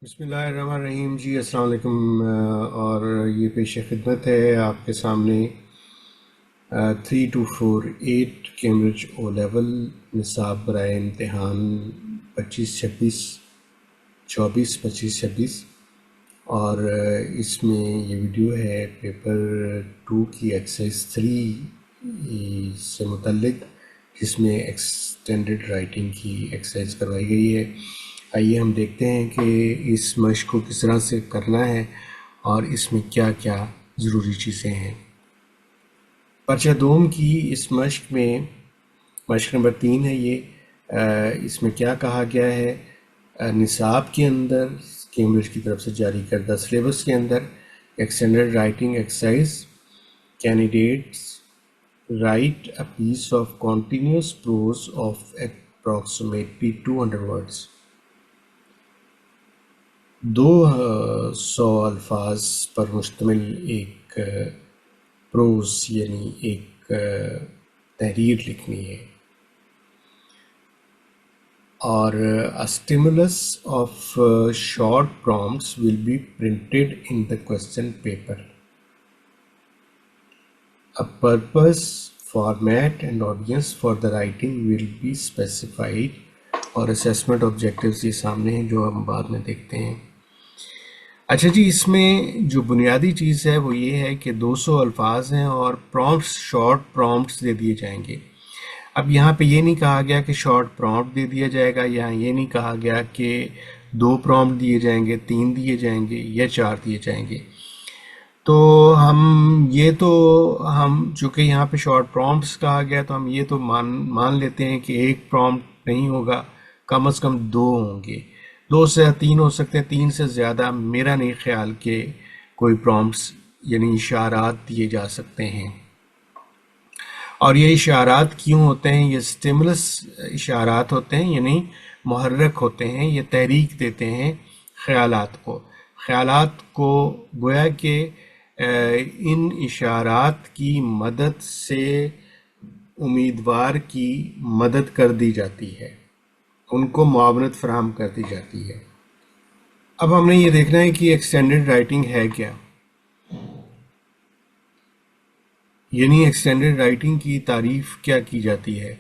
بسم اللہ الرحمن الرحیم جی، السلام علیکم۔ اور یہ پیش خدمت ہے آپ کے سامنے 3248 کیمبرج او لیول نصاب برائے امتحان 25-26 24-25-26، اور اس میں یہ ویڈیو ہے پیپر 2 کی ایکسرسائز 3 سے متعلق، جس میں ایکسٹینڈڈ رائٹنگ کی ایکسرسائز کروائی گئی ہے۔ آئیے ہم دیکھتے ہیں کہ اس مشق کو کس طرح سے کرنا ہے اور اس میں کیا کیا ضروری چیزیں ہیں۔ پرچہ دوم کی اس مشق میں مشق نمبر 3 ہے یہ۔ اس میں کیا کہا گیا ہے؟ نصاب کے اندر کیمبرج کی طرف سے جاری کردہ سلیبس کے اندر extended writing exercise, candidates write a piece of continuous prose of approximately 200 words، 200 الفاظ پر مشتمل ایک پروز یعنی ایک تحریر لکھنی ہے، اور a stimulus of short prompts will be printed in the question paper. A purpose, format and audience for the writing will be specified، اور assessment objectives یہ سامنے ہیں جو ہم بعد میں دیکھتے ہیں۔ اچھا جی، اس میں جو بنیادی چیز ہے وہ یہ ہے کہ 200 الفاظ ہیں اور پرومپٹس، شارٹ پرومپٹس دے دیے جائیں گے۔ اب یہاں پہ یہ نہیں کہا گیا کہ شارٹ پرومپٹ دے دیا جائے گا، یہاں یہ نہیں کہا گیا کہ 2 پرومپٹ دیے جائیں گے، 3 دیے جائیں گے یا 4 دیے جائیں گے۔ تو ہم چونکہ یہاں پہ شارٹ پرومپٹس کہا گیا تو ہم یہ تو مان لیتے ہیں کہ ایک پرومپٹ نہیں ہوگا، کم از کم 2 ہوں گے، 2 سے 3 ہو سکتے ہیں، 3 سے زیادہ میرا نہیں خیال کہ کوئی پرومپٹس یعنی اشارات دیے جا سکتے ہیں۔ اور یہ اشارات کیوں ہوتے ہیں؟ یہ سٹیمولس اشارات ہوتے ہیں، یعنی محرک ہوتے ہیں، یہ تحریک دیتے ہیں خیالات کو گویا کہ ان اشارات کی مدد سے امیدوار کی مدد کر دی جاتی ہے، ان کو معاونت فراہم کر دی جاتی ہے۔ اب ہم نے یہ دیکھنا ہے کہ ایکسٹینڈڈ رائٹنگ ہے کیا، یعنی ایکسٹینڈڈ رائٹنگ کی تعریف کیا کی جاتی ہے۔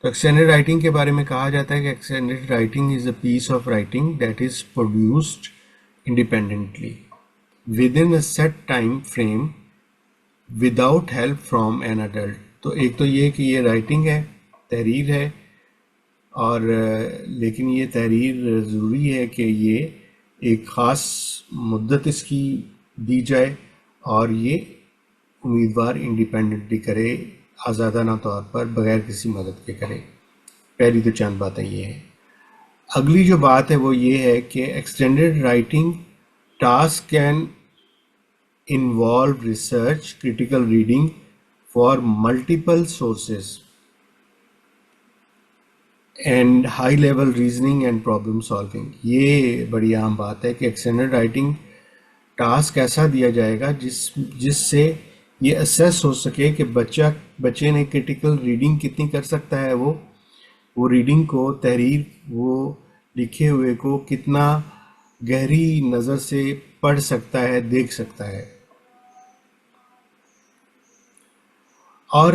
تو ایکسٹینڈڈ رائٹنگ کے بارے میں کہا جاتا ہے کہ extended writing is a piece of writing that is produced independently within a set time frame without help from an adult۔ تو ایک تو یہ کہ یہ رائٹنگ ہے، تحریر ہے، اور لیکن یہ تحریر ضروری ہے کہ یہ ایک خاص مدت اس کی دی جائے اور یہ امیدوار انڈیپینڈنٹلی کرے، آزادانہ طور پر بغیر کسی مدد کے کرے۔ پہلی تو چند باتیں یہ ہیں۔ اگلی جو بات ہے وہ یہ ہے کہ extended writing task can involve research, critical reading for multiple sources and high level reasoning and problem solving۔ یہ بڑی اہم بات ہے کہ ایکسٹینڈڈ رائٹنگ ٹاسک ایسا دیا جائے گا جس سے یہ اسیس ہو سکے کہ بچے نے کرٹیکل ریڈنگ کتنی کر سکتا ہے، وہ ریڈنگ کو، تحریر وہ لکھے ہوئے کو کتنا گہری نظر سے پڑھ سکتا ہے، دیکھ سکتا ہے۔ اور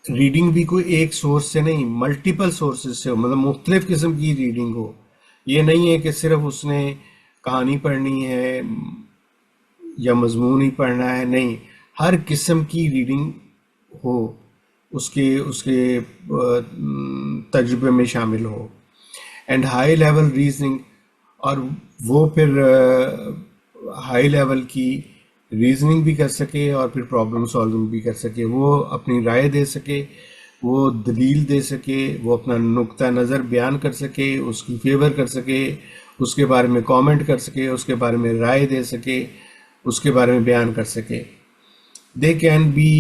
ریڈنگ بھی کوئی ایک سورس سے نہیں، ملٹیپل سورسز سے ہو، مطلب مختلف قسم کی ریڈنگ ہو۔ یہ نہیں ہے کہ صرف اس نے کہانی پڑھنی ہے یا مضمون ہی پڑھنا ہے، نہیں، ہر قسم کی ریڈنگ ہو، اس کے تجربے میں شامل ہو۔ اینڈ ہائی لیول ریزننگ، اور وہ پھر ہائی لیول کی ریزننگ بھی کر سکے اور پھر پرابلم سالونگ بھی کر سکے، وہ اپنی رائے دے سکے، وہ دلیل دے سکے، وہ اپنا نقطہ نظر بیان کر سکے، اس کی فیور کر سکے، اس کے بارے میں کامنٹ کر سکے، اس کے بارے میں رائے دے سکے، اس کے بارے میں بیان کر سکے۔ They can be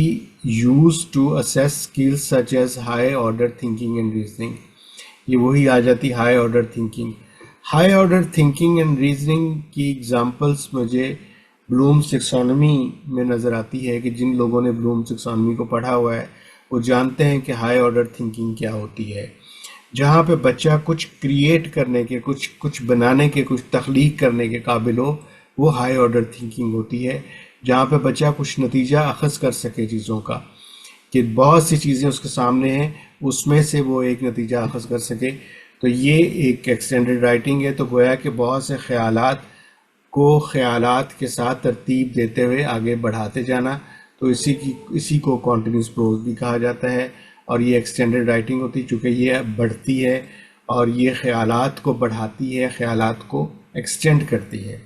used to assess skills such as high order thinking and reasoning۔ یہ وہی آ جاتی high order thinking. High order thinking and reasoning کی ایگزامپلس مجھے بلوم ٹیکسانومی میں نظر آتی ہے کہ جن لوگوں نے بلوم ٹیکسانومی کو پڑھا ہوا ہے وہ جانتے ہیں کہ ہائی آرڈر تھنکنگ کیا ہوتی ہے۔ جہاں پہ بچہ کچھ کریٹ کرنے کے، کچھ بنانے کے، کچھ تخلیق کرنے کے قابل ہو، وہ ہائی آرڈر تھنکنگ ہوتی ہے. جہاں پہ بچہ کچھ نتیجہ اخذ کر سکے چیزوں کا، کہ بہت سی چیزیں اس کے سامنے ہیں، اس میں سے وہ ایک نتیجہ اخذ کر سکے. تو یہ ایک ایکسٹینڈڈ رائٹنگ ہے. تو گویا کہ بہت سے خیالات کو خیالات کے ساتھ ترتیب دیتے ہوئے آگے بڑھاتے جانا. تو اسی کو کنٹینیوس پروز بھی کہا جاتا ہے. اور یہ ایکسٹینڈڈ رائٹنگ ہوتی ہے چونکہ یہ بڑھتی ہے اور یہ خیالات کو بڑھاتی ہے، خیالات کو ایکسٹینڈ کرتی ہے.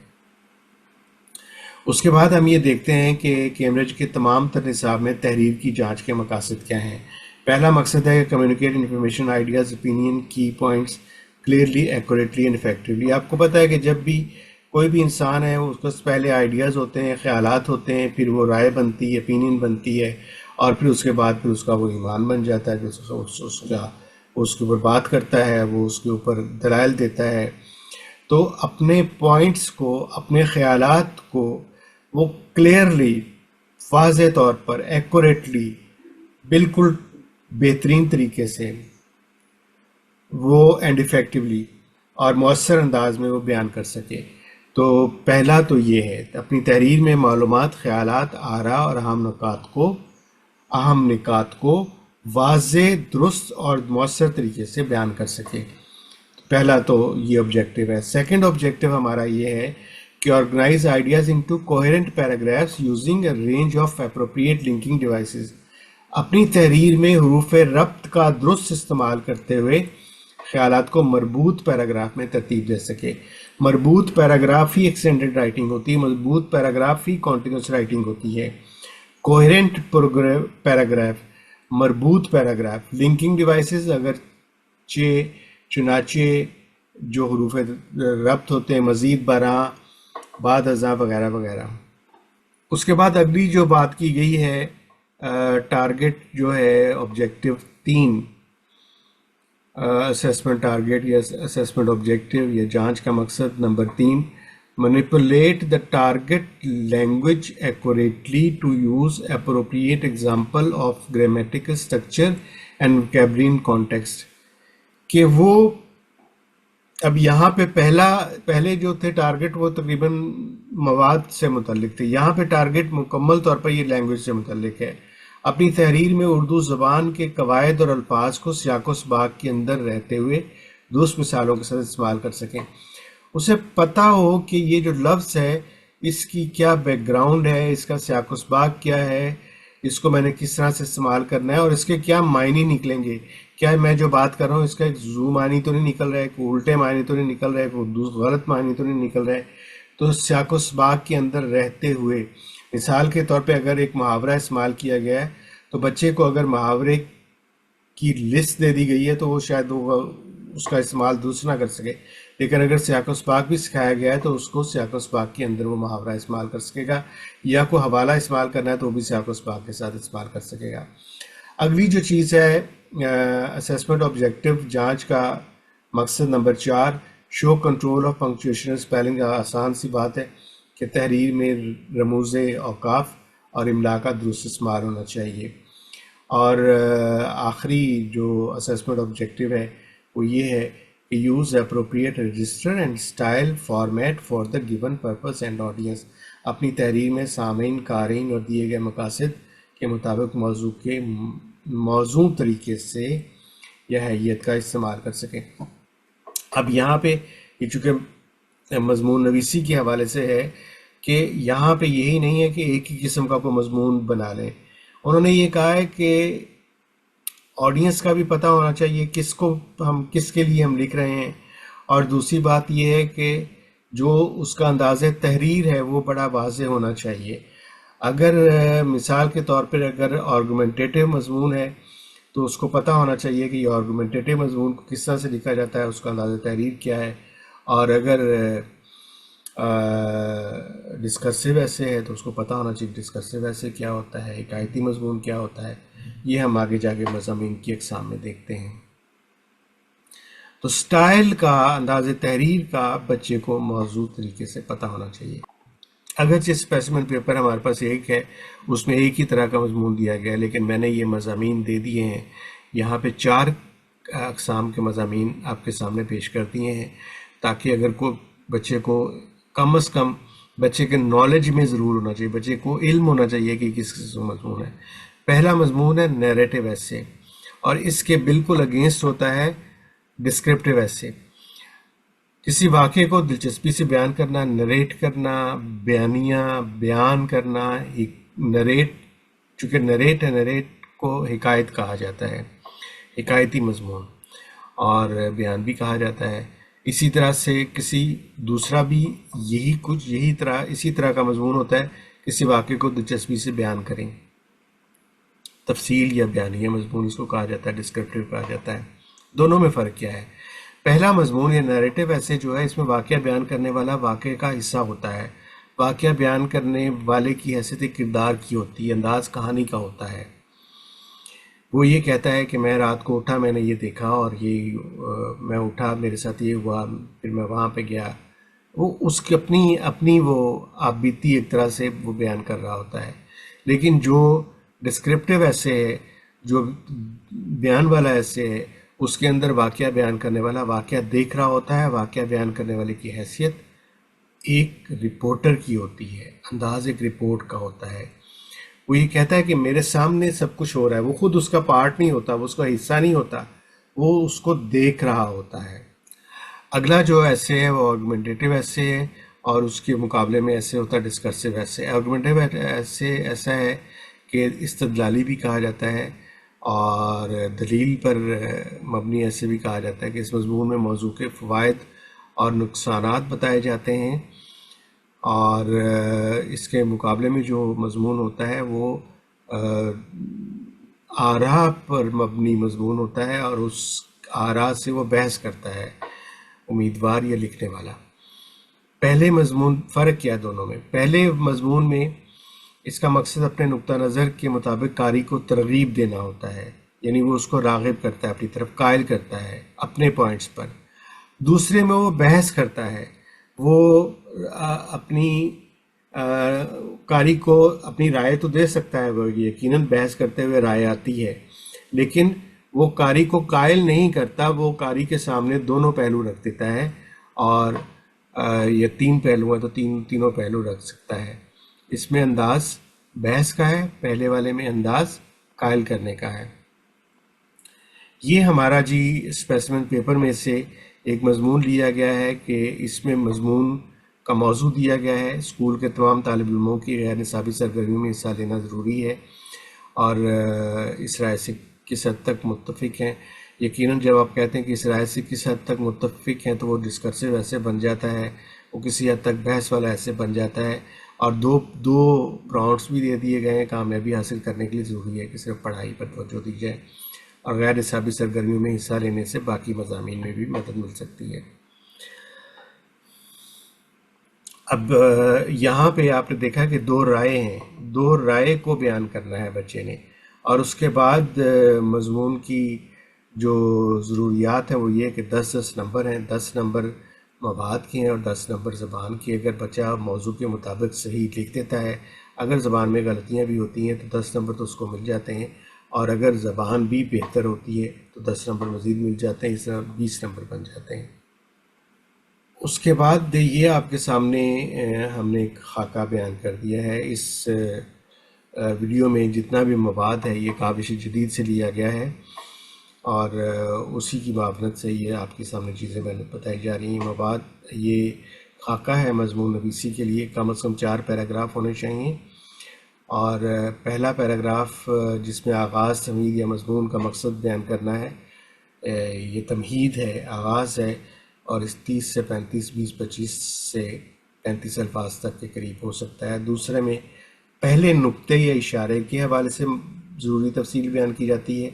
اس کے بعد ہم یہ دیکھتے ہیں کہ کیمبرج کے تمام تر نصاب میں تحریر کی جانچ کے مقاصد کیا ہیں. پہلا مقصد ہے کمیونیکیٹ انفارمیشن، آئیڈیاز، اوپینین، کی points clearly, accurately and effectively. آپ کو پتہ ہے کہ جب بھی کوئی بھی انسان ہے، اس کو پہلے آئیڈیاز ہوتے ہیں، خیالات ہوتے ہیں، پھر وہ رائے بنتی ہے، اوپینین بنتی ہے، اور پھر اس کے بعد پھر اس کا وہ ایمان بن جاتا ہے، جو اس کے اوپر بات کرتا ہے، وہ اس کے اوپر دلائل دیتا ہے. تو اپنے پوائنٹس کو، اپنے خیالات کو وہ کلیئرلی، واضح طور پر، ایکوریٹلی، بالکل بہترین طریقے سے وہ اینڈ افیکٹولی اور مؤثر انداز میں وہ بیان کر سکے. تو پہلا تو یہ ہے اپنی تحریر میں معلومات، خیالات، آراء اور اہم نکات کو واضح، درست اور مؤثر طریقے سے بیان کر سکے. پہلا تو یہ آبجیکٹو ہے. سیکنڈ آبجیکٹو ہمارا یہ ہے کہ organise ideas into coherent paragraphs using a range of appropriate linking devices. اپنی تحریر میں حروف ربط کا درست استعمال کرتے ہوئے خیالات کو مربوط پیراگراف میں ترتیب دے سکے. مربوط پیراگراف ہی ایکسٹینڈڈ رائٹنگ ہوتی ہے، مربوط پیراگراف ہی کنٹینیوس رائٹنگ ہوتی ہے. کوہیرنٹ پیراگراف، مربوط پیراگراف، لنکنگ ڈیوائسز اگر چنانچہ جو حروف ربط ہوتے ہیں مزید برآں، بعد ازاں وغیرہ وغیرہ. اس کے بعد اگلی جو بات کی گئی ہے، ٹارگٹ جو ہے آبجیکٹو 3، اسیسمنٹ ٹارگٹ یا اسیسمنٹ آبجیکٹو یا جانچ کا مقصد number 3، manipulate the target language accurately to use appropriate example of grammatical structure and vocabulary in context. کہ وہ اب یہاں پہ پہلے جو تھے ٹارگٹ وہ تقریباً مواد سے متعلق تھے، یہاں پہ ٹارگٹ مکمل طور پر یہ لینگویج سے متعلق ہے. اپنی تحریر میں اردو زبان کے قواعد اور الفاظ کو سیاق و سباق کے اندر رہتے ہوئے درست مثالوں کے ساتھ استعمال کر سکیں. اسے پتہ ہو کہ یہ جو لفظ ہے اس کی کیا بیک گراؤنڈ ہے، اس کا سیاق و سباق کیا ہے، اس کو میں نے کس طرح سے استعمال کرنا ہے، اور اس کے کیا معنی نکلیں گے. کیا میں جو بات کر رہا ہوں اس کا ایک زو معنی تو نہیں نکل رہا ہے، کوئی الٹے معنی تو نہیں نکل رہا ہے، کوئی غلط معنی تو نہیں نکل رہا ہے. تو سیاق و سباق کے اندر رہتے ہوئے، مثال کے طور پہ اگر ایک محاورہ استعمال کیا گیا ہے تو بچے کو اگر محاورے کی لسٹ دے دی گئی ہے تو وہ شاید وہ اس کا استعمال درست نہ کر سکے، لیکن اگر سیاق و سباق بھی سکھایا گیا ہے تو اس کو سیاق و سباق کے اندر وہ محاورہ استعمال کر سکے گا، یا کوئی حوالہ استعمال کرنا ہے تو وہ بھی سیاق و سباق کے ساتھ استعمال کر سکے گا. اگلی جو چیز ہے اسیسمنٹ آبجیکٹو جانچ کا مقصد number 4، show control of punctuation and spelling. آسان سی بات ہے کہ تحریر میں رموز اوقاف اور املا کا درست استعمال ہونا چاہیے. اور آخری جو اسیسمنٹ آبجیکٹو ہے وہ یہ ہے کہ use appropriate register and style format for the given purpose and audience. اپنی تحریر میں سامعین، قارئین اور دیے گئے مقاصد کے مطابق موضوع طریقے سے یا حیثیت کا استعمال کر سکیں. اب یہاں پہ یہ چونکہ مضمون نویسی کے حوالے سے ہے کہ یہاں پہ یہی نہیں ہے کہ ایک ہی قسم کا کوئی مضمون بنا لیں. انہوں نے یہ کہا ہے کہ آڈینس کا بھی پتہ ہونا چاہیے کس کے لیے ہم لکھ رہے ہیں، اور دوسری بات یہ ہے کہ جو اس کا انداز تحریر ہے وہ بڑا واضح ہونا چاہیے. اگر مثال کے طور پر اگر آرگومنٹیٹیو مضمون ہے تو اس کو پتہ ہونا چاہیے کہ یہ آرگومنٹیٹیو مضمون کو کس طرح سے لکھا جاتا ہے، اس کا انداز تحریر کیا ہے. اور اگر ڈسکرسو ایسے ہے تو اس کو پتہ ہونا چاہیے ڈسکرسو ایسے کیا ہوتا ہے، حکایتی مضمون کیا ہوتا ہے. یہ ہم آگے جا کے مضامین کی اقسام میں دیکھتے ہیں. تو سٹائل کا، انداز تحریر کا بچے کو موضوع طریقے سے پتہ ہونا چاہیے. اگرچہ اسپیسیمن پیپر ہمارے پاس ایک ہے، اس میں ایک ہی طرح کا مضمون دیا گیا ہے، لیکن میں نے یہ مضامین دے دیے ہیں. یہاں پہ 4 اقسام کے مضامین آپ کے سامنے پیش کر دیے ہیں، تاکہ اگر کوئی بچے کو کم از کم بچے کے نالج میں ضرور ہونا چاہیے، بچے کو علم ہونا چاہیے کہ کس قسم کا مضمون ہے۔ پہلا مضمون ہے نیریٹو ایسے، اور اس کے بالکل اگینسٹ ہوتا ہے ڈسکرپٹیو ایسے، کسی واقعے کو دلچسپی سے بیان کرنا، نریٹ کرنا، بیان کرنا، نریٹ، چونکہ نریٹ ہے، نریٹ کو حکایت کہا جاتا ہے، حکایتی مضمون، اور بیان بھی کہا جاتا ہے۔ اسی طرح سے کسی دوسرا بھی اسی طرح کا مضمون ہوتا ہے، کسی واقعے کو دلچسپی سے بیان کریں، تفصیل یا بیانیہ مضمون اس کو کہا جاتا ہے، ڈسکرپٹیو کہا جاتا ہے۔ دونوں میں فرق کیا ہے؟ پہلا مضمون یا نیریٹو ایسے جو ہے، اس میں واقعہ بیان کرنے والا واقعے کا حصہ ہوتا ہے، واقعہ بیان کرنے والے کی حیثیت کردار کی ہوتی ہے، انداز کہانی کا ہوتا ہے۔ وہ یہ کہتا ہے کہ میں رات کو اٹھا، میں نے یہ دیکھا، اور یہ میں اٹھا، میرے ساتھ یہ ہوا، پھر میں وہاں پہ گیا۔ وہ اس کی اپنی وہ آپ بیتی ایک طرح سے وہ بیان کر رہا ہوتا ہے۔ لیکن جو ڈسکرپٹیو ایسے ہے، جو بیان والا ایسے ہے، اس کے اندر واقعہ بیان کرنے والا واقعہ دیکھ رہا ہوتا ہے، واقعہ بیان کرنے والے کی حیثیت ایک رپورٹر کی ہوتی ہے، انداز ایک رپورٹ کا ہوتا ہے۔ وہ یہ کہتا ہے کہ میرے سامنے سب کچھ ہو رہا ہے، وہ خود اس کا پارٹ نہیں ہوتا، وہ اس کا حصہ نہیں ہوتا، وہ اس کو دیکھ رہا ہوتا ہے۔ اگلا جو ایسے ہے وہ آرگومنٹیٹیو ایسے ہے، اور اس کے مقابلے میں ایسے ہوتا ہے ڈسکرسیو ایسے۔ آرگومنٹیو ایسے ایسا ہے کہ استدلالی بھی کہا جاتا ہے، اور دلیل پر مبنی ایسے بھی کہا جاتا ہے، کہ اس مضمون میں موضوع کے فوائد اور نقصانات بتائے جاتے ہیں۔ اور اس کے مقابلے میں جو مضمون ہوتا ہے وہ آراء پر مبنی مضمون ہوتا ہے، اور اس آراء سے وہ بحث کرتا ہے امیدوار یا لکھنے والا۔ پہلے مضمون، فرق کیا دونوں میں؟ پہلے مضمون میں اس کا مقصد اپنے نقطہ نظر کے مطابق قاری کو ترغیب دینا ہوتا ہے، یعنی وہ اس کو راغب کرتا ہے، اپنی طرف قائل کرتا ہے اپنے پوائنٹس پر۔ دوسرے میں وہ بحث کرتا ہے، وہ اپنی قاری کو اپنی رائے تو دے سکتا ہے، وہ یقیناً بحث کرتے ہوئے رائے آتی ہے، لیکن وہ قاری کو قائل نہیں کرتا، وہ قاری کے سامنے دونوں پہلو رکھ دیتا ہے، اور یہ تین پہلو ہیں تو تینوں پہلو رکھ سکتا ہے۔ اس میں انداز بحث کا ہے، پہلے والے میں انداز قائل کرنے کا ہے۔ یہ ہمارا جی اسپیسیمن پیپر میں سے ایک مضمون لیا گیا ہے، کہ اس میں مضمون کا موضوع دیا گیا ہے، اسکول کے تمام طالب علموں کی غیر نصابی سرگرمیوں میں حصہ لینا ضروری ہے، اور اس رائے سے کس حد تک متفق ہیں۔ یقیناً جب آپ کہتے ہیں کہ اس رائے سے کس حد تک متفق ہیں، تو وہ ڈسکرسیو ایسے بن جاتا ہے، وہ کسی حد تک بحث والا ایسے بن جاتا ہے، اور دو پرانٹس بھی دے دیے گئے ہیں۔ کامیابی حاصل کرنے کے لیے ضروری ہے کہ صرف پڑھائی پر توجہ دی جائے، اور غیر نصابی سرگرمیوں میں حصہ لینے سے باقی مضامین میں بھی مدد مل سکتی ہے۔ اب یہاں پہ آپ نے دیکھا کہ دو رائے ہیں، دو رائے کو بیان کرنا ہے بچے نے، اور اس کے بعد مضمون کی جو ضروریات ہیں وہ یہ کہ 10 نمبر ہیں، 10 نمبر مواد کے ہیں اور 10 نمبر زبان کی۔ اگر بچہ موضوع کے مطابق صحیح لکھ دیتا ہے، اگر زبان میں غلطیاں بھی ہوتی ہیں تو 10 نمبر تو اس کو مل جاتے ہیں، اور اگر زبان بھی بہتر ہوتی ہے تو 10 نمبر مزید مل جاتے ہیں، اس طرح 20 نمبر بن جاتے ہیں۔ اس کے بعد یہ آپ کے سامنے ہم نے ایک خاکہ بیان کر دیا ہے۔ اس ویڈیو میں جتنا بھی مواد ہے یہ کاوش جدید سے لیا گیا ہے، اور اسی کی معاونت سے یہ آپ کے سامنے چیزیں میں نے بتائی جا رہی ہیں۔ مواد یہ خاکہ ہے مضمون نویسی کے لیے، کم از کم 4 پیراگراف ہونے چاہیے، اور پہلا پیراگراف جس میں آغاز، تمہید یا مضمون کا مقصد بیان کرنا ہے، یہ تمہید ہے، آغاز ہے، اور اس 30 سے 35، 25 سے 35 الفاظ تک کے قریب ہو سکتا ہے۔ دوسرے میں پہلے نقطے یا اشارے کے حوالے سے ضروری تفصیل بیان کی جاتی ہے،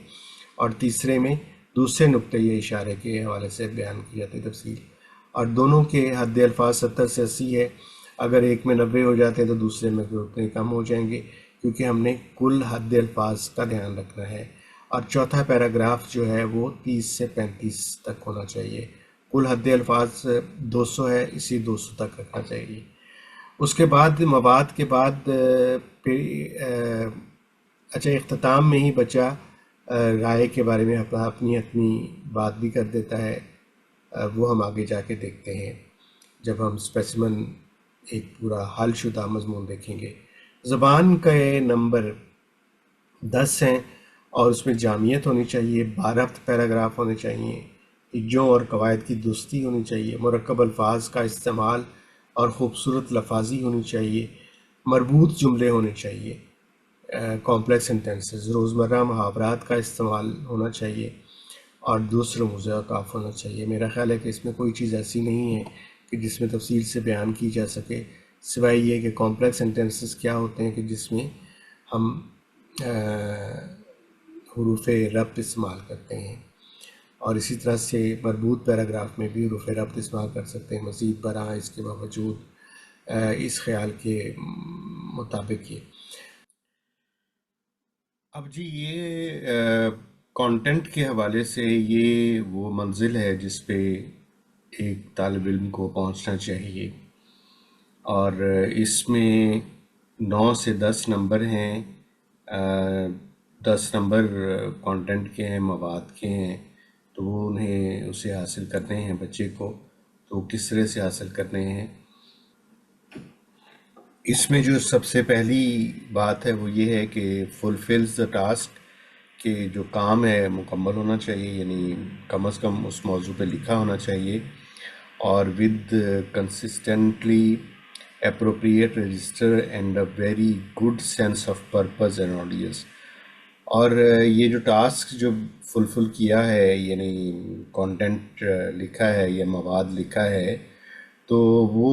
اور تیسرے میں دوسرے نقطے یا اشارے کے حوالے سے بیان کی جاتی ہے تفصیل، اور دونوں کے حد الفاظ 70 سے 80 ہے۔ اگر ایک میں 90 ہو جاتے ہیں تو دوسرے میں اتنے کم ہو جائیں گے، کیونکہ ہم نے کل حد الفاظ کا دھیان رکھنا ہے۔ اور چوتھا پیراگراف جو ہے وہ 30 سے 35 تک ہونا چاہیے۔ کل حد الفاظ 200 ہے، اسی 200 تک رکھنا چاہیے۔ اس کے بعد مواد کے بعد اچھا، اختتام میں ہی بچہ رائے کے بارے میں اپنی اپنی بات بھی کر دیتا ہے. وہ ہم آگے جا کے دیکھتے ہیں جب ہم اسپیسیمن ایک پورا حل شدہ مضمون دیکھیں گے. زبان کا نمبر 10 ہیں اور اس میں جامعیت ہونی چاہیے، باربط پیراگراف ہونے چاہیے، ہجوں اور قواعد کی درستی ہونی چاہیے، مرکب الفاظ کا استعمال اور خوبصورت لفاظی ہونی چاہیے، مربوط جملے ہونے چاہیے، کمپلیکس سینٹینسز، روزمرہ محاورات کا استعمال ہونا چاہیے اور دوسرے موضوع اوقاف ہونا چاہیے. میرا خیال ہے کہ اس میں کوئی چیز ایسی نہیں ہے کہ جس میں تفصیل سے بیان کی جا سکے، سوائے یہ کہ کمپلیکس سینٹینسز کیا ہوتے ہیں کہ جس میں ہم حروف ربط استعمال کرتے ہیں، اور اسی طرح سے مربوط پیراگراف میں بھی حروف ربط استعمال کر سکتے ہیں مزید برآں اس کے باوجود اس خیال کے مطابق. یہ اب جی یہ کانٹینٹ کے حوالے سے یہ وہ منزل ہے جس پہ ایک طالب علم کو پہنچنا چاہیے، اور اس میں 9 سے 10 نمبر ہیں. 10 نمبر کانٹینٹ کے ہیں، مواد کے ہیں، تو وہ انہیں اسے حاصل کرنے ہیں بچے کو. تو کس طرح سے حاصل کرنے ہیں؟ اس میں جو سب سے پہلی بات ہے وہ یہ ہے کہ فلفلز دا ٹاسک، کہ جو کام ہے مکمل ہونا چاہیے، یعنی کم از کم اس موضوع پہ لکھا ہونا چاہیے، اور with consistently appropriate register and a very good sense of purpose and audience. اور یہ جو ٹاسک جو فلفل کیا ہے، یعنی کانٹینٹ لکھا ہے یا مواد لکھا ہے، تو وہ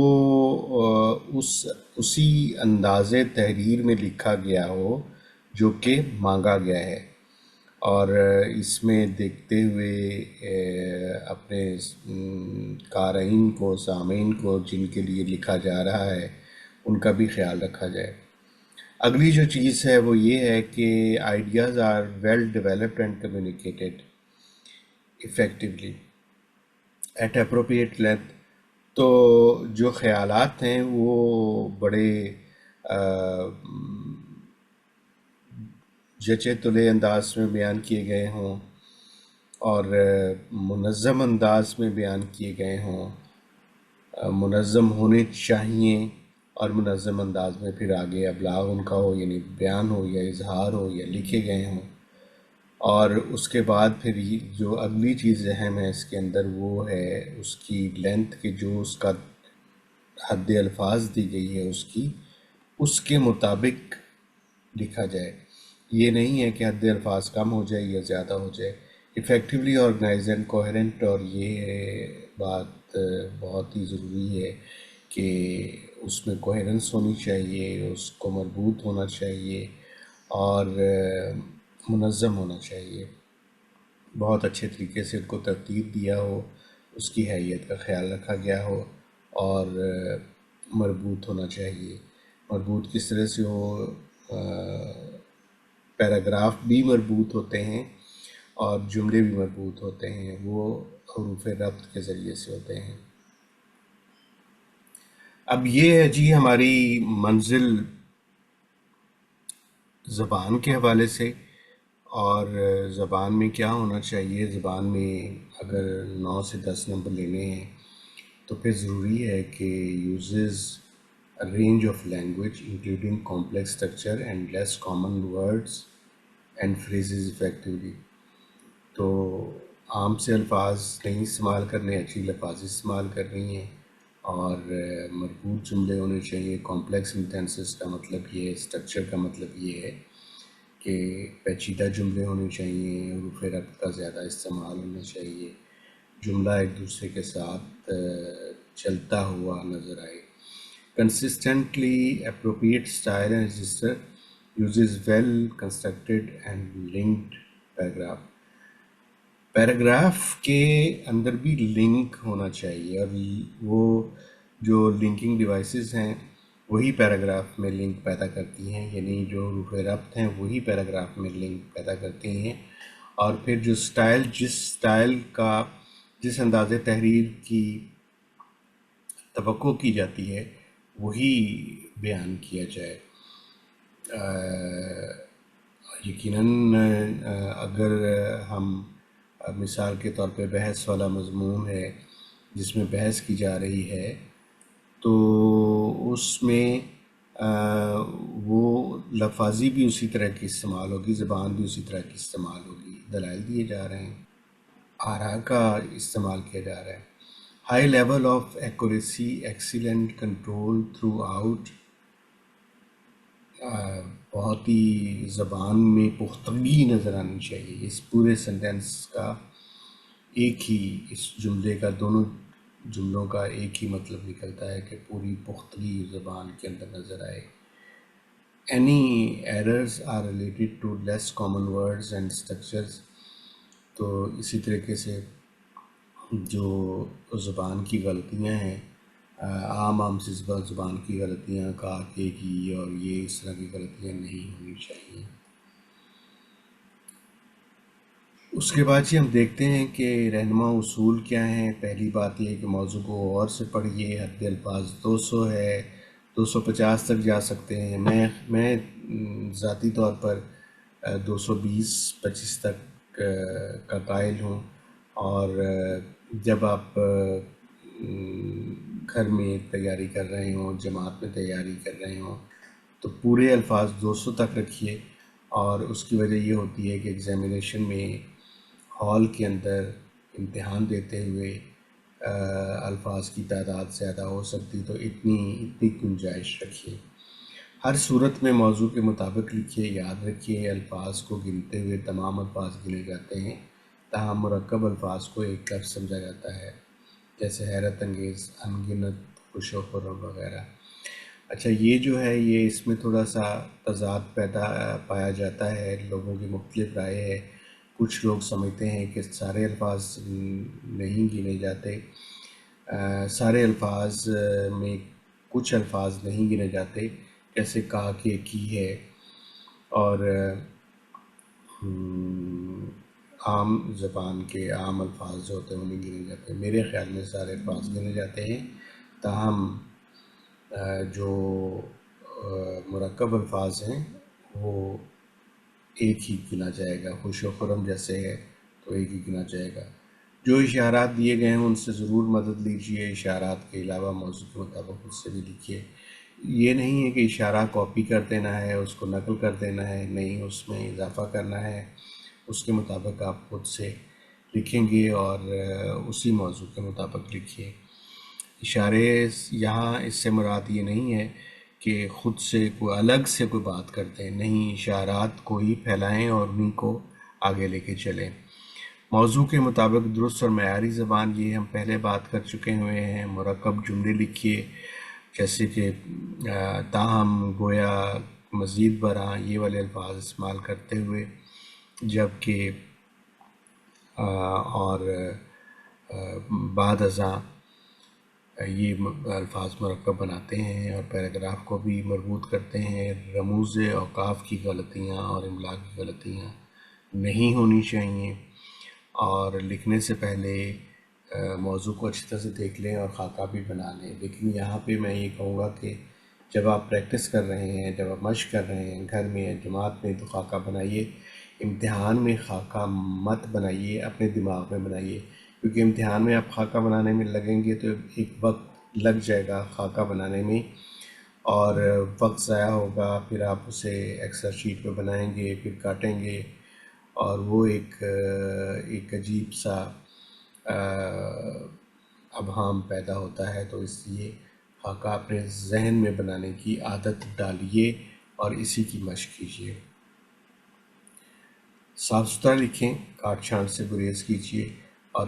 اسی انداز تحریر میں لکھا گیا ہو جو کہ مانگا گیا ہے. اور اس میں دیکھتے ہوئے اپنے قارئین کو، سامعین کو جن کے لیے لکھا جا رہا ہے، ان کا بھی خیال رکھا جائے. اگلی جو چیز ہے وہ یہ ہے کہ ideas are well developed and communicated effectively at appropriate length. تو جو خیالات ہیں وہ بڑے جچے تلے انداز میں بیان کیے گئے ہوں اور منظم انداز میں بیان کیے گئے ہوں، منظم ہونے چاہیے، اور منظم انداز میں پھر آگے ابلاغ ان کا ہو، یعنی بیان ہو یا اظہار ہو یا لکھے گئے ہوں. اور اس کے بعد پھر جو اگلی چیز اہم ہے اس کے اندر وہ ہے اس کی لینتھ، کہ جو اس کا حد الفاظ دی گئی ہے اس کے مطابق لکھا جائے. یہ نہیں ہے کہ حد الفاظ کم ہو جائے یا زیادہ ہو جائے. افیکٹولی آرگنائز اینڈ کوہرنٹ، اور یہ بات بہت ہی ضروری ہے کہ اس میں کوہرنس ہونی چاہیے، اس کو مربوط ہونا چاہیے اور منظم ہونا چاہیے. بہت اچھے طریقے سے ان کو ترتیب دیا ہو، اس کی حیثیت کا خیال رکھا گیا ہو، اور مربوط ہونا چاہیے. مربوط کس طرح سے ہو؟ پیراگراف بھی مربوط ہوتے ہیں اور جملے بھی مربوط ہوتے ہیں، وہ حروف ربط کے ذریعے سے ہوتے ہیں. اب یہ ہے جی ہماری منزل زبان کے حوالے سے. اور زبان میں کیا ہونا چاہیے؟ زبان میں اگر 9 سے 10 نمبر لینے ہیں تو پھر ضروری ہے کہ uses range of language including complex structure and less common words and phrases effectively. تو عام سے الفاظ نہیں استعمال کرنے، اچھی لفاظ استعمال کر رہی ہیں، اور مربوط جملے ہونے چاہیے. کمپلیکس سینٹینسز کا مطلب یہ ہے، اسٹرکچر کا مطلب یہ ہے کہ پیچیدہ جملے ہونے چاہیے، حروف ربط کا زیادہ استعمال ہونا چاہیے، جملہ ایک دوسرے کے ساتھ چلتا ہوا نظر آئے. Consistently appropriate style and register uses well constructed and linked paragraph. Paragraph کے اندر بھی لنک ہونا چاہیے، اور وہ جو لنکنگ ڈیوائسز ہیں وہی پیراگراف میں لنک پیدا کرتی ہیں، یعنی جو حروف ربط ہیں وہی پیراگراف میں لنک پیدا کرتی ہیں. اور پھر جو جس سٹائل کا، جس انداز تحریر کی توقع کی جاتی ہے وہی بیان کیا جائے. یقیناً اگر ہم مثال کے طور پہ بحث والا مضمون ہے جس میں بحث کی جا رہی ہے، تو اس میں وہ لفاظی بھی اسی طرح کی استعمال ہوگی، زبان بھی اسی طرح کی استعمال ہوگی، دلائل دیے جا رہے ہیں، آراء کا استعمال کیا جا رہا ہے. High level of accuracy, excellent control through out, بہت ہی زبان میں پختگی نظر آنی چاہیے. اس پورے سینٹینس کا ایک ہی، اس جملے کا، دونوں جملوں کا ایک ہی مطلب نکلتا ہے کہ پوری پختگی زبان کے اندر نظر آئے. Any errors are related to less common words and structures. تو اسی طریقے سے جو زبان کی غلطیاں ہیں، عام سی زبان کی غلطیاں، کا کے کی اور یہ اس طرح کی غلطیاں نہیں ہونی چاہیے. اس کے بعد ہم دیکھتے ہیں کہ رہنما اصول کیا ہیں. پہلی بات یہ ہے کہ موضوع کو غور سے پڑھیے. حد الفاظ 200 ہے، 250 تک جا سکتے ہیں. میں ذاتی طور پر 220-25 تک کا قائل ہوں. اور جب آپ گھر میں تیاری کر رہے ہوں، جماعت میں تیاری کر رہے ہوں، تو پورے الفاظ 200 تک رکھیے. اور اس کی وجہ یہ ہوتی ہے کہ ایگزامینیشن میں ہال کے اندر امتحان دیتے ہوئے الفاظ کی تعداد زیادہ ہو سکتی، تو اتنی گنجائش رکھیے. ہر صورت میں موضوع کے مطابق لکھیے. یاد رکھیے الفاظ کو گنتے ہوئے تمام الفاظ گنے جاتے ہیں، تاہم مرکب الفاظ کو ایک لفظ سمجھا جاتا ہے، جیسے حیرت انگیز، انگنت، خوش و خرم وغیرہ. اچھا، یہ جو ہے یہ اس میں تھوڑا سا تضاد پایا جاتا ہے. لوگوں کی مختلف رائے ہے. کچھ لوگ سمجھتے ہیں کہ سارے الفاظ نہیں گنے جاتے، سارے الفاظ میں کچھ الفاظ نہیں گنے جاتے، جیسے کہا کہ کی ہے، اور عام زبان کے عام الفاظ جو ہوتے ہیں وہ نہیں گنے جاتے. میرے خیال میں سارے الفاظ گنے جاتے ہیں، تاہم جو مرکب الفاظ ہیں وہ ایک ہی گنا جائے گا. خوش و خرم جیسے ہے تو ایک ہی گنا جائے گا. جو اشارات دیے گئے ہیں ان سے ضرور مدد لیجیے. اشارات کے علاوہ موضوع کے مطابق خود سے بھی لکھیے. یہ نہیں ہے کہ اشارہ کاپی کر دینا ہے، اس کو نقل کر دینا ہے، نہیں، اس میں اضافہ کرنا ہے. اس کے مطابق آپ خود سے لکھیں گے اور اسی موضوع کے مطابق لکھیے. اشارے یہاں اس سے مراد یہ نہیں ہے کہ خود سے کوئی الگ سے کوئی بات کرتے ہیں، نہیں، اشارات کو ہی پھیلائیں اور انہیں کو آگے لے کے چلیں. موضوع کے مطابق درست اور معیاری زبان، یہ ہم پہلے بات کر چکے ہوئے ہیں. مرکب جملے لکھیے، جیسے کہ تاہم، گویا، مزید برآں، یہ والے الفاظ استعمال کرتے ہوئے. جبکہ اور بعد ازاں یہ الفاظ مرکب بناتے ہیں اور پیراگراف کو بھی مربوط کرتے ہیں. رموز اوقاف کی غلطیاں اور املا کی غلطیاں نہیں ہونی چاہیے. اور لکھنے سے پہلے موضوع کو اچھی طرح سے دیکھ لیں اور خاکہ بھی بنا لیں. لیکن یہاں پہ میں یہ کہوں گا کہ جب آپ پریکٹس کر رہے ہیں، جب آپ مشق کر رہے ہیں گھر میں یا جماعت میں، تو خاکہ بنائیے. امتحان میں خاکہ مت بنائیے، اپنے دماغ میں بنائیے، کیونکہ امتحان میں آپ خاکہ بنانے میں لگیں گے تو ایک وقت لگ جائے گا خاکہ بنانے میں، اور وقت ضائع ہوگا. پھر آپ اسے ایکسل شیٹ پہ بنائیں گے، پھر کاٹیں گے، اور وہ ایک عجیب سا ابہام پیدا ہوتا ہے. تو اس لیے خاکہ اپنے ذہن میں بنانے کی عادت ڈالیے اور اسی کی مشق کیجیے. صاف ستھرا لکھیں، کاٹ چھانٹ سے گریز کیجیے. اور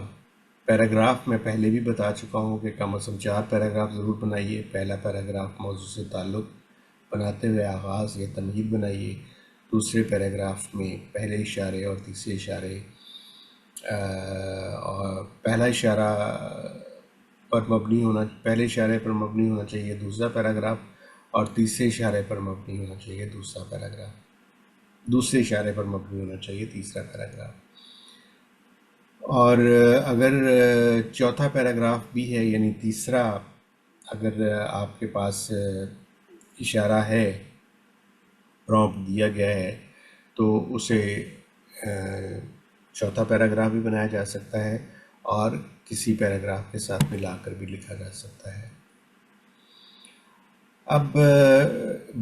پیراگراف میں پہلے بھی بتا چکا ہوں کہ کم از کم 4 پیراگراف ضرور بنائیے. پہلا پیراگراف موضوع سے تعلق بناتے ہوئے آغاز یا تمہید بنائیے. دوسرے پیراگراف میں پہلے اشارے اور تیسرے اشارے، اور پہلا اشارہ پر مبنی ہونا، پہلے اشارے پر مبنی ہونا چاہیے دوسرا پیراگراف، اور تیسرے اشارے پر مبنی ہونا چاہیے دوسرا پیراگراف. دوسرے اشارے پر مبنی ہونا چاہیے تیسرا پیراگراف. اور اگر چوتھا پیراگراف بھی ہے، یعنی تیسرا، اگر آپ کے پاس اشارہ ہے، پرومپٹ دیا گیا ہے، تو اسے چوتھا پیراگراف بھی بنایا جا سکتا ہے اور کسی پیراگراف کے ساتھ ملا کر بھی لکھا جا سکتا ہے۔ اب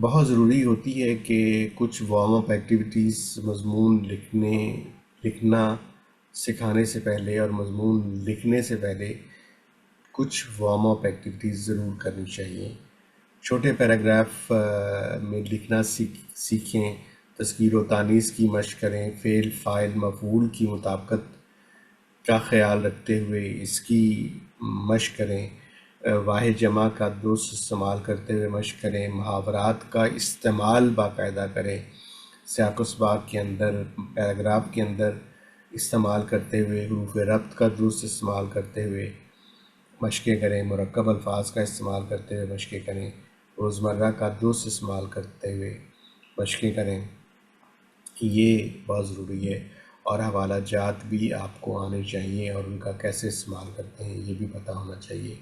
بہت ضروری ہوتی ہے کہ کچھ وارم اپ ایکٹیویٹیز مضمون لکھنا سکھانے سے پہلے اور مضمون لکھنے سے پہلے کچھ وارم اپ ایکٹیویٹیز ضرور کرنی چاہیے۔ چھوٹے پیراگراف میں لکھنا سیکھیں، تذکیر و تانیث کی مشق کریں، فعل فاعل مفعول کی مطابقت کا خیال رکھتے ہوئے اس کی مشق کریں، واحد جمع کا درست استعمال کرتے ہوئے مشق کریں، محاورات کا استعمال باقاعدہ کریں، سیاق و سباق کے اندر پیراگراف کے اندر استعمال کرتے ہوئے حروف ربط کا درست استعمال کرتے ہوئے مشقیں کریں، مرکب الفاظ کا استعمال کرتے ہوئے مشقیں کریں، روزمرہ کا درست استعمال کرتے ہوئے مشقیں کریں۔ یہ بہت ضروری ہے، اور حوالہ جات بھی آپ کو آنے چاہیے اور ان کا کیسے استعمال کرتے ہیں یہ بھی پتہ ہونا چاہیے۔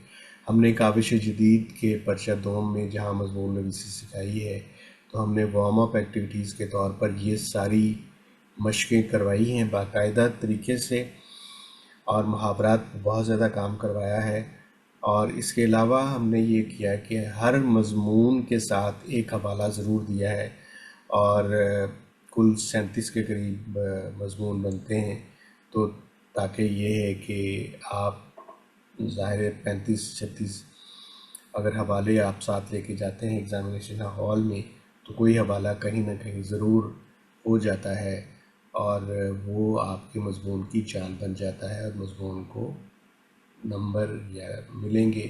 ہم نے کاوش جدید کے پرچہ دوم میں جہاں مضمون نویسی سکھائی ہے تو ہم نے وارم اپ ایکٹیویٹیز کے طور پر یہ ساری مشقیں کروائی ہیں باقاعدہ طریقے سے، اور محاورات بہت زیادہ کام کروایا ہے۔ اور اس کے علاوہ ہم نے یہ کیا کہ ہر مضمون کے ساتھ ایک حوالہ ضرور دیا ہے، اور کل 37 کے قریب مضمون بنتے ہیں، تو تاکہ یہ ہے کہ آپ ظاہر 35-36 اگر حوالے آپ ساتھ لے کے جاتے ہیں ایگزامینیشن ہال میں تو کوئی حوالہ کہیں نہ کہیں ضرور ہو جاتا ہے، اور وہ آپ کے مضمون کی جان بن جاتا ہے، اور مضمون کو نمبر یا ملیں گے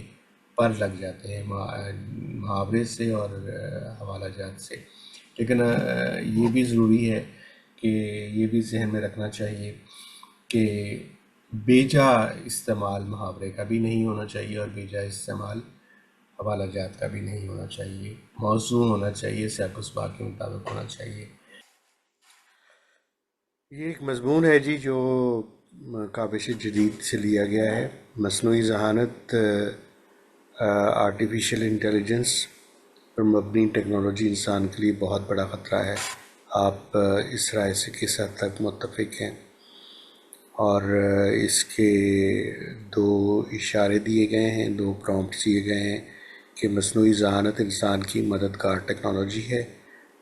پر لگ جاتے ہیں محاورے سے اور حوالہ جات سے۔ لیکن یہ بھی ضروری ہے کہ یہ بھی ذہن میں رکھنا چاہیے کہ بیجا استعمال محاورے کا بھی نہیں ہونا چاہیے اور بیجا استعمال حوالہ جات کا بھی نہیں ہونا چاہیے، موضوع ہونا چاہیے، سیاق و سباق کے مطابق ہونا چاہیے۔ یہ ایک مضمون ہے جی جو کاوش جدید سے لیا گیا ہے، مصنوعی ذہانت آرٹیفیشل انٹیلیجنس پر مبنی ٹیکنالوجی انسان کے لیے بہت بڑا خطرہ ہے۔ آپ اس رائے سے کس حد تک متفق ہیں؟ اور اس کے دو اشارے دیے گئے ہیں، دو پرومپٹس دیے گئے ہیں کہ مصنوعی ذہانت انسان کی مددگار ٹیکنالوجی ہے،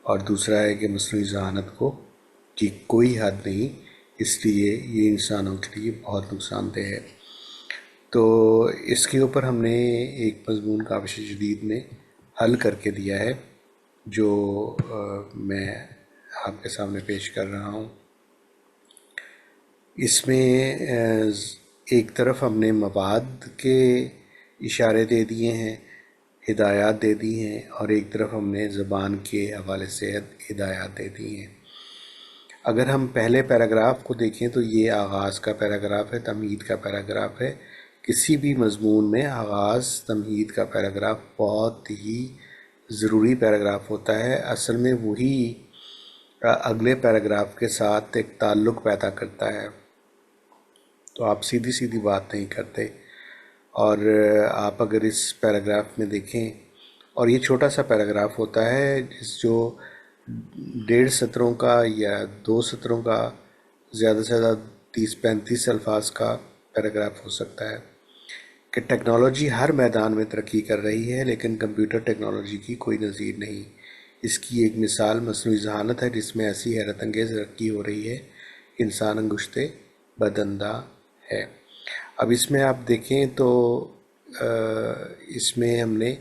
اور دوسرا ہے کہ مصنوعی ذہانت کی کوئی حد نہیں، اس لیے یہ انسانوں کے لیے بہت نقصان دہ ہے۔ تو اس کے اوپر ہم نے ایک مضمون کاوش جدید میں حل کر کے دیا ہے جو میں آپ کے سامنے پیش کر رہا ہوں۔ اس میں ایک طرف ہم نے مواد کے اشارے دے دیے ہیں، ہدایات دے دی ہیں، اور ایک طرف ہم نے زبان کے حوالے سے ہدایات دے دی ہیں۔ اگر ہم پہلے پیراگراف کو دیکھیں تو یہ آغاز کا پیراگراف ہے، تمہید کا پیراگراف ہے۔ کسی بھی مضمون میں آغاز تمہید کا پیراگراف بہت ہی ضروری پیراگراف ہوتا ہے، اصل میں وہی اگلے پیراگراف کے ساتھ ایک تعلق پیدا کرتا ہے، تو آپ سیدھی سیدھی بات نہیں کرتے۔ اور آپ اگر اس پیراگراف میں دیکھیں، اور یہ چھوٹا سا پیراگراف ہوتا ہے جو 1.5 سطروں کا یا 2 سطروں کا، زیادہ سے زیادہ 30-35 الفاظ کا پیراگراف ہو سکتا ہے، کہ ٹیکنالوجی ہر میدان میں ترقی کر رہی ہے لیکن کمپیوٹر ٹیکنالوجی کی کوئی نظیر نہیں۔ اس کی ایک مثال مصنوعی ذہانت ہے جس میں ایسی حیرت انگیز ترقی ہو رہی ہے کہ انسان انگشت بدندہ ہے۔ اب اس میں آپ دیکھیں تو اس میں ہم نے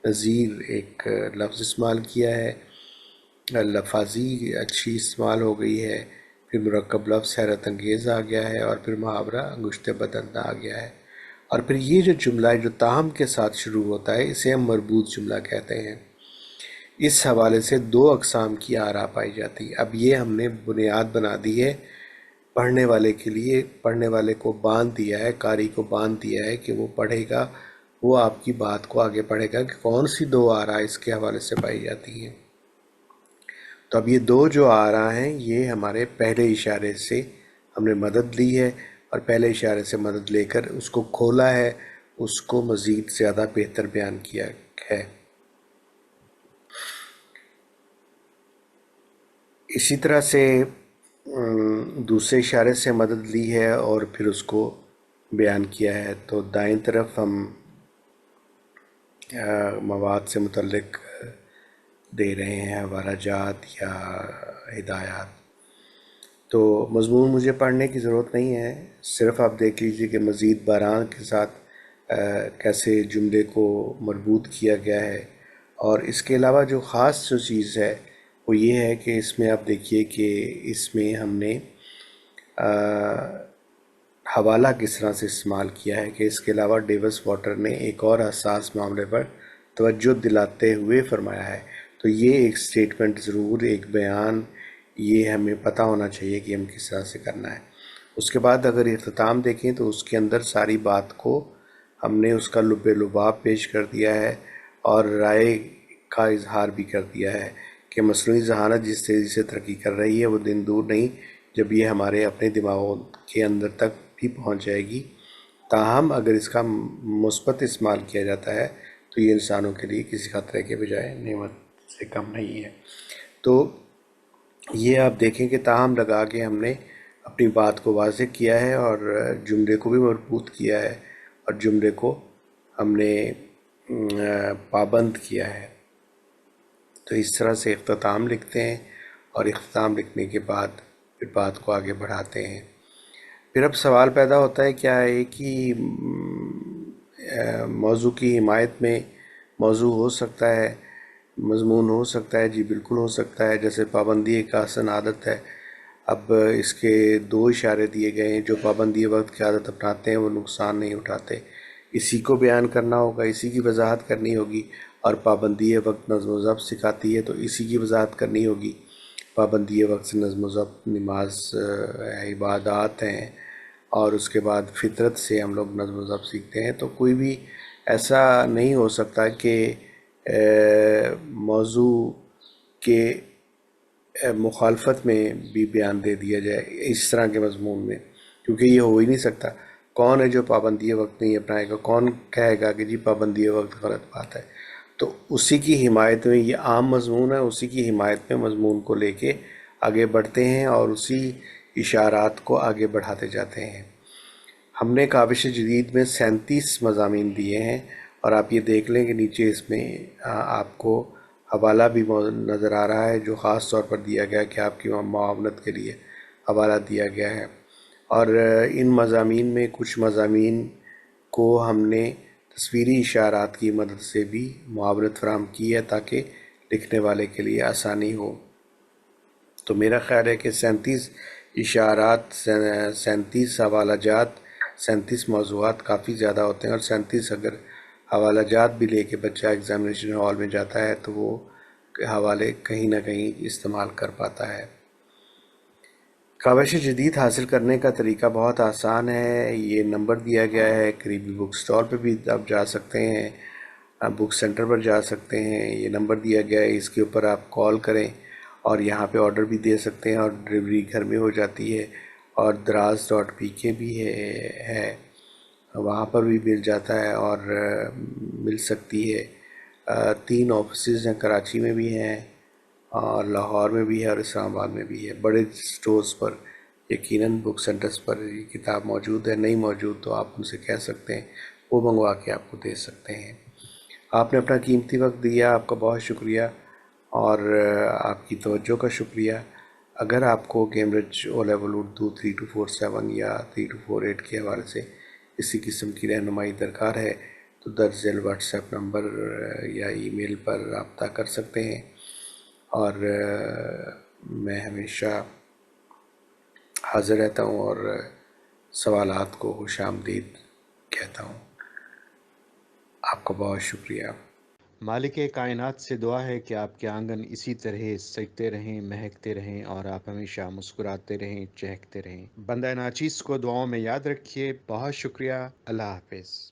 نظیر ایک لفظ استعمال کیا ہے، لفاظی اچھی استعمال ہو گئی ہے، پھر مرکب لفظ حیرت انگیز آ گیا ہے، اور پھر محاورہ انگشت بدندہ آ گیا ہے، اور پھر یہ جو جملہ ہے جو تاہم کے ساتھ شروع ہوتا ہے اسے ہم مربوط جملہ کہتے ہیں۔ اس حوالے سے 2 اقسام کی آراء پائی جاتی ہے۔ اب یہ ہم نے بنیاد بنا دی ہے پڑھنے والے کے لیے، پڑھنے والے کو باندھ دیا ہے، قاری کو باندھ دیا ہے کہ وہ پڑھے گا، وہ آپ کی بات کو آگے پڑھے گا کہ کون سی 2 آراء اس کے حوالے سے پائی جاتی ہیں۔ تو اب یہ 2 جو آراء ہیں یہ ہمارے پہلے اشارے سے ہم نے مدد لی ہے، اور پہلے اشارے سے مدد لے کر اس کو کھولا ہے، اس کو مزید زیادہ بہتر بیان کیا ہے۔ اسی طرح سے دوسرے اشارے سے مدد لی ہے اور پھر اس کو بیان کیا ہے. تو دائیں طرف ہم مواد سے متعلق دے رہے ہیں حوالہ جات یا ہدایات. تو مضمون مجھے پڑھنے کی ضرورت نہیں ہے، صرف آپ دیکھ لیجئے کہ مزید باران کے ساتھ کیسے جملے کو مربوط کیا گیا ہے. اور اس کے علاوہ جو خاص جو چیز ہے وہ یہ ہے کہ اس میں آپ دیکھیے کہ اس میں ہم نے حوالہ کس طرح سے استعمال کیا ہے کہ اس کے علاوہ ڈیوس واٹر نے ایک اور حساس معاملے پر توجہ دلاتے ہوئے فرمایا ہے. تو یہ ایک سٹیٹمنٹ ضرور، ایک بیان، یہ ہمیں پتہ ہونا چاہیے کہ ہم کس طرح سے کرنا ہے. اس کے بعد اگر اختتام دیکھیں تو اس کے اندر ساری بات کو ہم نے اس کا لب لباب پیش کر دیا ہے اور رائے کا اظہار بھی کر دیا ہے کہ مصنوعی ذہانت جس تیزی سے ترقی کر رہی ہے وہ دن دور نہیں جب یہ ہمارے اپنے دماغوں کے اندر تک بھی پہنچ جائے گی. تاہم اگر اس کا مثبت استعمال کیا جاتا ہے تو یہ انسانوں کے لیے کسی خطرے کے بجائے نعمت سے کم نہیں ہے. تو یہ آپ دیکھیں کہ تاہم لگا کے ہم نے اپنی بات کو واضح کیا ہے اور جملے کو بھی مربوط کیا ہے اور جملے کو ہم نے پابند کیا ہے. تو اس طرح سے اختتام لکھتے ہیں اور اختتام لکھنے کے بعد پھر بات کو آگے بڑھاتے ہیں. پھر اب سوال پیدا ہوتا ہے کیا ہے کہ موضوع کی حمایت میں موضوع ہو سکتا ہے، مضمون ہو سکتا ہے. جی بالکل ہو سکتا ہے. جیسے پابندی ایک آسن عادت ہے. اب اس کے دو اشارے دیے گئے ہیں. جو پابندی وقت کی عادت اپناتے ہیں وہ نقصان نہیں اٹھاتے. اسی کو بیان کرنا ہوگا، اسی کی وضاحت کرنی ہوگی. اور پابندی وقت نظم و ضبط سکھاتی ہے تو اسی کی وضاحت کرنی ہوگی. پابندی وقت سے نظم و ضبط، نماز، عبادات ہیں، اور اس کے بعد فطرت سے ہم لوگ نظم و ضبط سیکھتے ہیں. تو کوئی بھی ایسا نہیں ہو سکتا کہ موضوع کے مخالفت میں بھی بیان دے دیا جائے اس طرح کے مضمون میں، کیونکہ یہ ہو ہی نہیں سکتا. کون ہے جو پابندی وقت نہیں اپنائے گا؟ کون کہے گا کہ جی پابندی وقت غلط بات ہے؟ تو اسی کی حمایت میں یہ عام مضمون ہے، اسی کی حمایت میں مضمون کو لے کے آگے بڑھتے ہیں اور اسی اشارات کو آگے بڑھاتے جاتے ہیں. ہم نے کاوش جدید میں 37 مضامین دیے ہیں اور آپ یہ دیکھ لیں کہ نیچے اس میں آپ کو حوالہ بھی نظر آ رہا ہے جو خاص طور پر دیا گیا کہ آپ کی معاونت کے لیے حوالہ دیا گیا ہے. اور ان مضامین میں کچھ مضامین کو ہم نے تصویری اشارات کی مدد سے بھی معاونت فراہم کی ہے تاکہ لکھنے والے کے لیے آسانی ہو. تو میرا خیال ہے کہ 37 اشارات، 37 حوالہ جات، 37 موضوعات کافی زیادہ ہوتے ہیں. اور 37 اگر حوالہ جات بھی لے کے بچہ ایگزامینیشن ہال میں جاتا ہے تو وہ حوالے کہیں نہ کہیں استعمال کر پاتا ہے. کاوش جدید حاصل کرنے کا طریقہ بہت آسان ہے. یہ نمبر دیا گیا ہے، قریبی بک سٹال پہ بھی آپ جا سکتے ہیں، بک سینٹر پر جا سکتے ہیں. یہ نمبر دیا گیا ہے، اس کے اوپر آپ کال کریں اور یہاں پہ آرڈر بھی دے سکتے ہیں اور ڈلیوری گھر میں ہو جاتی ہے. اور draz.pk بھی ہے، وہاں پر بھی مل جاتا ہے اور مل سکتی ہے. 3 آفیسز ہیں، کراچی میں بھی ہیں اور لاہور میں بھی ہے اور اسلام آباد میں بھی ہے. بڑے سٹورز پر یقیناً بک سینٹرز پر یہ کتاب موجود ہے. نہیں موجود تو آپ ان سے کہہ سکتے ہیں، وہ منگوا کے آپ کو دے سکتے ہیں. آپ نے اپنا قیمتی وقت دیا، آپ کا بہت شکریہ اور آپ کی توجہ کا شکریہ. اگر آپ کو کیمبرج او لیول اردو 3247 یا 3248 کے حوالے سے اسی قسم کی رہنمائی درکار ہے تو درج ذیل واٹس ایپ نمبر یا ای میل پر رابطہ کر سکتے ہیں. اور میں ہمیشہ حاضر رہتا ہوں اور سوالات کو خوش آمدید کہتا ہوں. آپ کا بہت شکریہ. مالک کائنات سے دعا ہے کہ آپ کے آنگن اسی طرح سجتے رہیں، مہکتے رہیں اور آپ ہمیشہ مسکراتے رہیں، چہکتے رہیں. بندہ ناچیز کو دعاؤں میں یاد رکھیے. بہت شکریہ. اللہ حافظ.